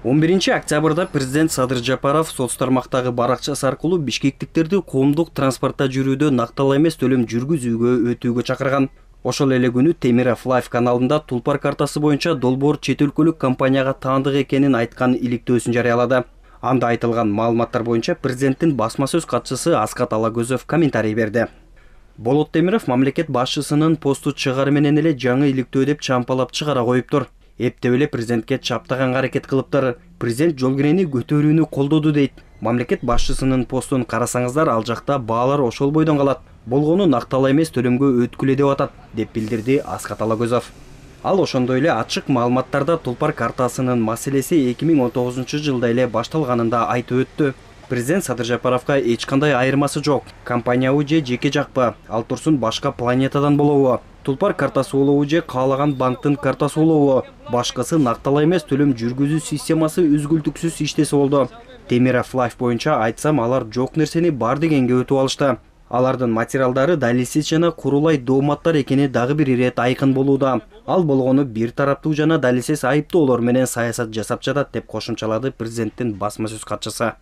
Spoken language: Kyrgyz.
11-октябрда президент Садыр Жапаров соц тармактагы баракчасы аркылуу бишкектиктерди коомдук транспортта жүрүүдө накталуу эмес төлөм жүргүзүүгө өтүүгө чакырган. Ошол эле күнү Темиров Лайф каналында Тулпар картасы боюнча долбоор чет өлкөлүк компанияга таандык экенин айткан иликтөөсүн жарыялады. Анда айтылган маалыматтар боюнча президенттин басма сөз катчысы Аскат Алагөзов комментарий берди. Болот Темиров мамлекет башчысынын посту чыгары менен эле жаңы иликтөө деп чампалап чыгара коюптур. Эптеп эле президентке чаптаганга аракет кылыптыр. Президент жол кирени көтөрүүнү колдоду дейт. Мамлекет башчысынын постун карасаңыздар, ал жакта баалар ошол бойдон калат. Болгону нактала эмес төлөмгө өткүлө деп атат, деп билдирди Аскат Алагөзов. Ал ошондой эле ачык маалыматтарда Тулпар картасынын маселеси 2019-жылда эле башталганын да айтып өттү. Президент Садыр Жапаровга эч кандай айырмасы жок. Компаниябы же жеке жакпы, ал турсун башка планетадан болобу, Тулпар картасы болобу же каалаган банктын картасы болобу, башкасы нактала эмес төлөм жүргүзүү системасы үзгүлтүксүз иштесе болду. Темиров Лайф боюнча айтсам, алар жок нерсени бар дегенге өтүп алышты. Алардын материалдары далилсиз жана курулай дооматтар экени дагы бир ирет айкын болууда. Ал болгону бир тараптуу жана далилсиз айыптоолор менен саясат жасап жатат, деп кошумчалады президенттин басма сөз катчысы.